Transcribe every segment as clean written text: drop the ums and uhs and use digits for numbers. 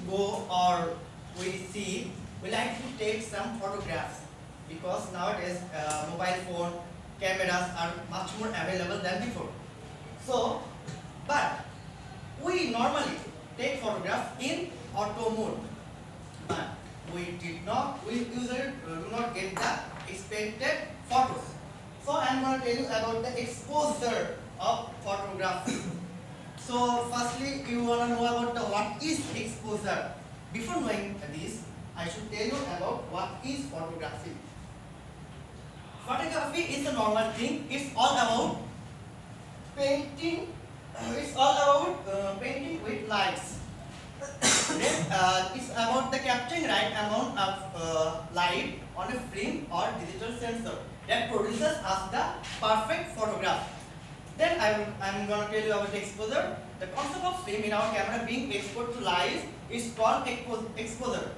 go or we like to take some photographs because nowadays mobile phone cameras are much more available than before. So, but we normally take photographs in auto mode, but we usually do not get the expected photos. So I am going to tell you about the exposure of photography. So firstly, you want to know about what is exposure. Before knowing this, I should tell you about what is photography. Photography is a normal thing. It's all about painting. It's all about painting with lights. Then it's about the capturing right amount of light on a film or digital sensor that produces us the perfect photograph. Then I'm going to tell you about exposure. The concept of film in our camera being exposed to light is called exposure.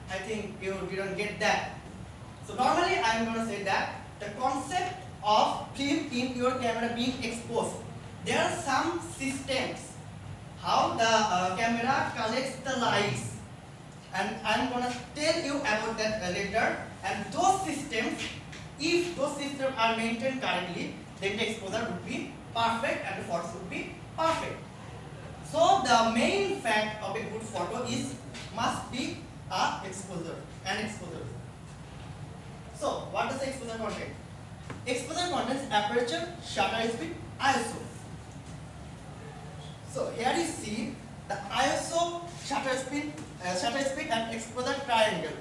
I think you didn't get that. So normally I'm going to say that the concept of film in your camera being exposed. There are some systems how the camera collects the lights, and I'm going to tell you about that later. And those systems, if those systems are maintained correctly, then the exposure would be perfect and the photos would be perfect. So the main fact of a good photo is must be an exposure. So what does the exposure contain? Exposure contains aperture, shutter speed, ISO. So here you see the ISO, shutter speed and exposure triangle.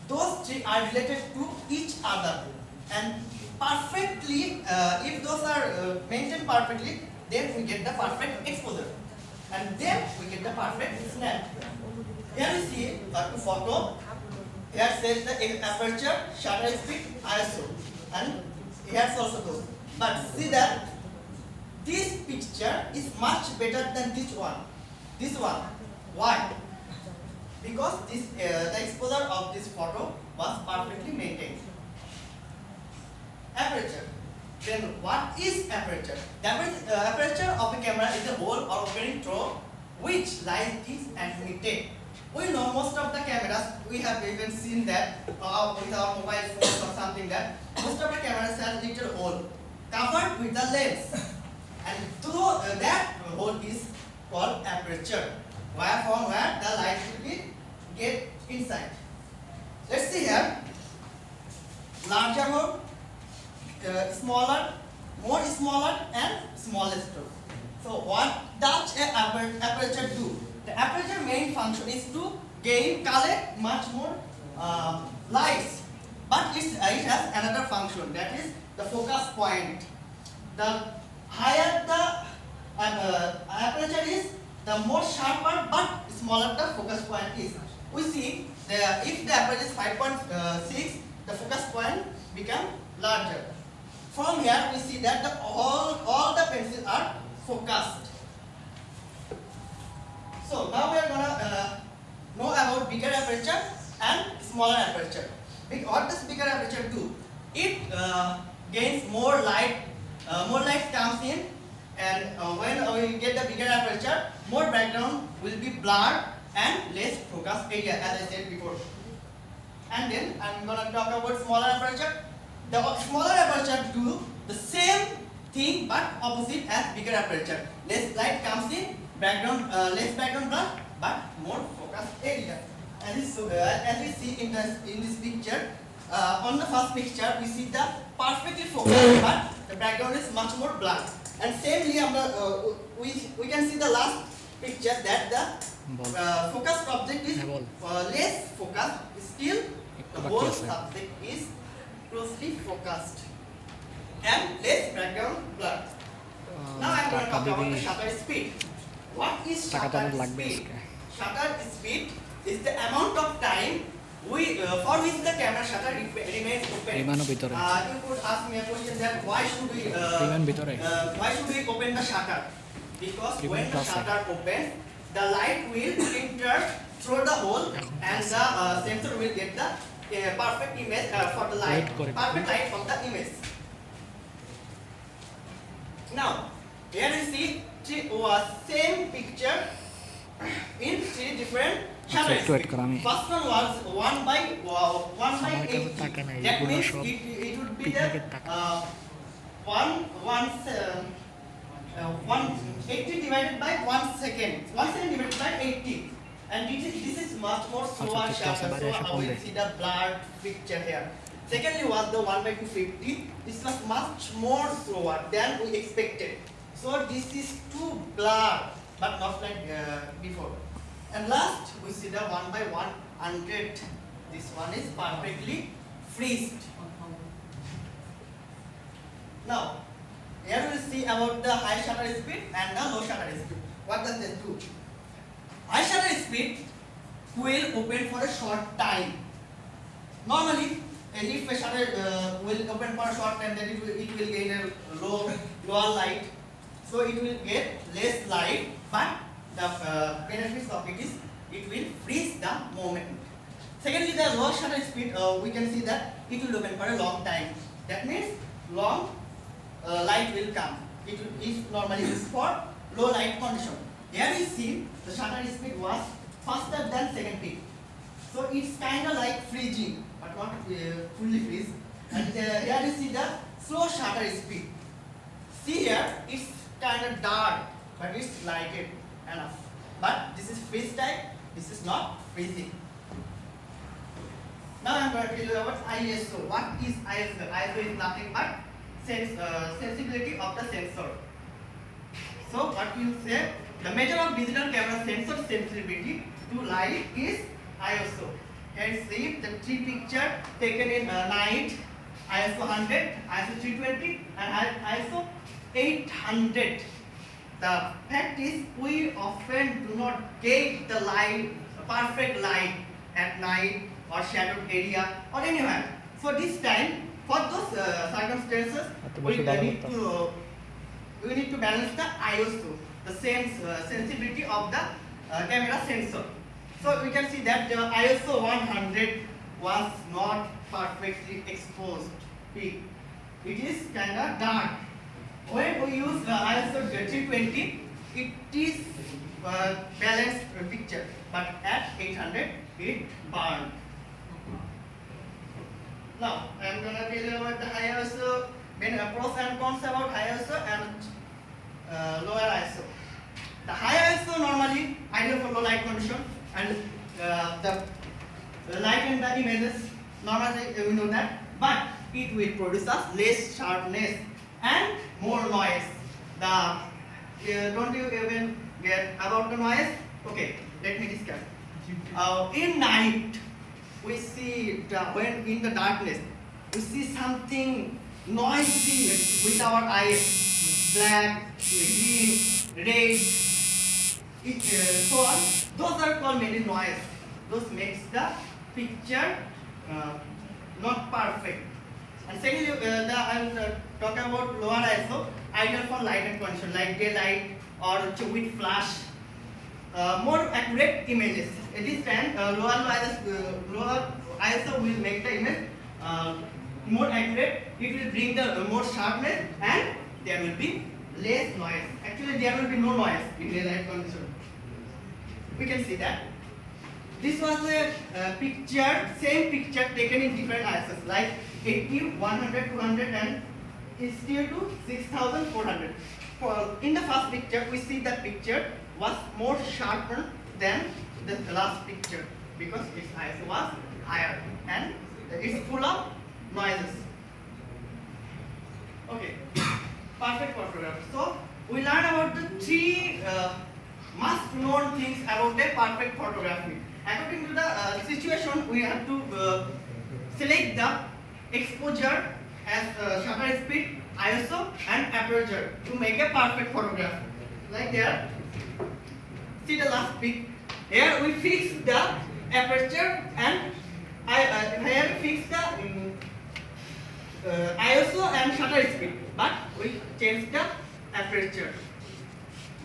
Those three are related to each other, and perfectly, if those are maintained perfectly, then we get the perfect exposure, and then we get the perfect snap. Here you see a photo. Here says the aperture, shutter speed, ISO, and here's also those. But see that this picture is much better than this one. Why? Because this the exposure of this photo was perfectly maintained. Aperture. Then what is aperture? The aperture of a camera is a hole or opening through which light is admitted. We know most of the cameras, we have even seen that with our mobile phones or something, that most of the cameras have a little hole covered with the lens, and through that hole is called aperture, from where the light will be get inside. Let's see here. Larger hole, smaller, more smaller, and smallest hole. So what does an aperture do? The aperture main function is to collect much more lights, but it has another function, that is the focus point. The higher the aperture is, the more sharper but smaller the focus point is. We see if the aperture is 5.6, the focus point become larger. From here we see that all the pencils are focused. So now we are gonna know about bigger aperture and smaller aperture. What does bigger aperture do? It gains more light. More light comes in, and when we get the bigger aperture, more background will be blurred and less focus area, as I said before. And then I'm gonna talk about smaller aperture. The smaller aperture do the same thing but opposite as bigger aperture. Less light comes in, less background blur, but more focus area. As we see in this picture, on the first picture we see the perfectly focused, but the background is much more blurred. And same here, we can see the last picture that the focused object is less focused. Still, the whole subject is closely focused and less background blur. Now I am going to talk about the shutter speed. What is shutter speed? Shutter speed is the amount of time for which the camera shutter remains open. You could ask me a question that why should we open the shutter? Because when the shutter opens, the light will enter through the hole, and the sensor will get the perfect image for the light, perfect light from the image. Now here you see same picture in 3 three different shutter speed. First one was 1/80. That means it would be the 180 divided by 1 second. 1 second divided by 80. And this is much more slower shutter. So we see the blurred picture here. Secondly was the 1/250. This was much more slower than we expected. So this is too blurred, but not like before. And last we see the 1/100. This one is perfectly freezed. Now here we will see about the high shutter speed and the low shutter speed. What does this do? High shutter speed will open for a short time. Normally, if a shutter will open for a short time, then it will gain a lower light, so it will get less light. But the benefits of it is it will freeze the moment. Secondly, the low shutter speed, we can see that it will open for a long time. That means long light will come. It is normally used for low light condition. Here we see the shutter speed was faster than second peak. So it's kind of like freezing, but not fully freeze. And here you see the slow shutter speed. See here, it's kind of dark, but it's lighted enough. But this is freeze type, this is not freezing. Now I'm going to tell you about ISO. What is ISO? ISO is nothing but sensibility of the sensor. So what you say, the measure of digital camera sensor sensitivity to light is ISO. Here see the three picture taken in night, ISO 100, ISO 320 and ISO 800. The fact is we often do not get the light, perfect light at night or shadowed area or anywhere. So this time, for those circumstances, we need to balance the ISO, the same sensitivity of the camera sensor. So we can see that the ISO 100 was not perfectly exposed peak. It is kind of dark. When we use ISO 320, it is balanced picture, but at 800 it burned. Now I am going to tell you about the high ISO, pros and cons about high ISO and lower ISO. The high ISO normally ideal for low light condition, and the light in the images normally we know that, but it will produce us less sharpness and more noise. Don't you even get about the noise? Okay, let me discuss. In night, we see when in the darkness, we see something noisy with our eyes, black, green, red. So those are called mainly noise. Those makes the picture not perfect. And secondly, I will talk about lower ISO, ideal for light and condition like daylight or with flash, more accurate images. At this time, lower ISO will make the image more accurate. It will bring the more sharpness and there will be less noise. Actually, there will be no noise in daylight condition. We can see that. This was a same picture taken in different ISOs like 80, 100, 200 and is still to 6400. In the first picture, we see that picture was more sharper than the last picture because its ISO was higher and it's full of noises. Okay, perfect photograph. So we learned about the three must known things about a perfect photography. According to the situation, we have to select the exposure as shutter speed, ISO and aperture to make a perfect photograph. Like there, see the last pic. Here we fix the aperture and here we fix the ISO and shutter speed, but we change the aperture.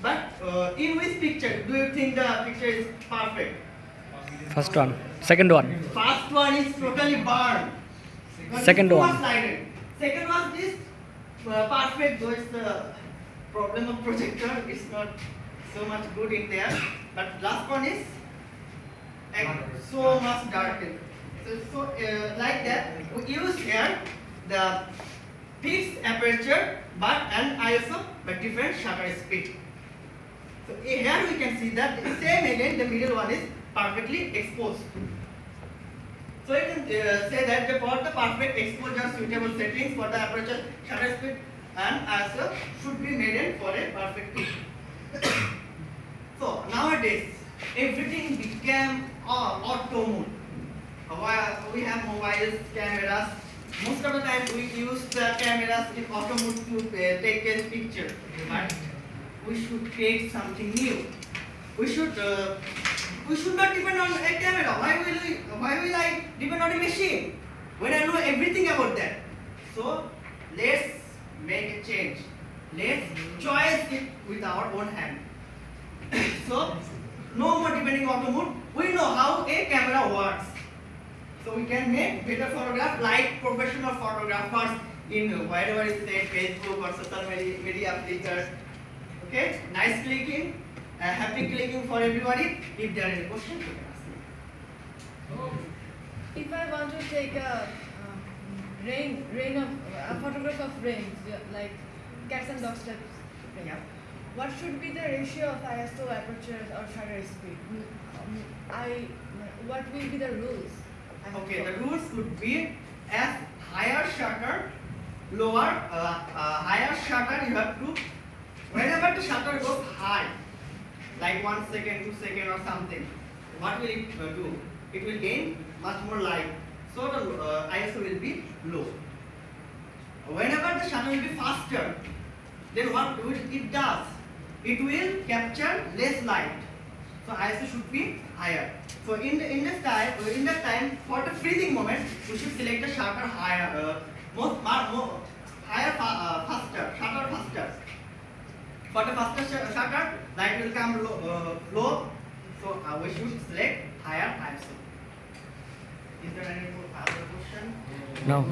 But in which picture do you think the picture is perfect? First one, second one. First one is totally burned. Second one. Second one is perfect, though it's the problem of projector. It's not so much good in there. But last one is so much darken. So like that, we use here the fixed aperture but and ISO but different shutter speed. So here we can see that the same again the middle one is perfectly exposed. So you can say that for the perfect exposure suitable settings for the aperture, shutter speed and ISO should be made for a perfect pitch. So nowadays everything became auto mode. We have mobiles, cameras. Most of the time we use the cameras in auto mode to take a picture. But we should create something new. We should not depend on a camera. Why will I depend on a machine when I know everything about that? So let's make a change. Let's choose it with our own hand. So no more depending on the mood. We know how a camera works. So we can make better photograph like professional photographers in whatever is said, Facebook or social media Flickr. Okay, nice clicking, happy clicking for everybody. If there are any questions, you can ask me. If I want to take a photograph of rain, like cats and dogs types, Yeah. what should be the ratio of ISO aperture or shutter speed? What will be the rules? Okay, the rules would be as higher shutter, lower, higher shutter you have to, whenever the shutter goes high, like 1 second, 2 seconds or something, what will it do? It will gain much more light. So the ISO will be low. Whenever the shutter will be faster, then what it does? It will capture less light. So ISO should be higher. So in that time for the freezing moment, we should select the shutter higher, faster, shutter faster. For the faster shutter, light will come low. So we should select higher ISO. Is there any other question? No.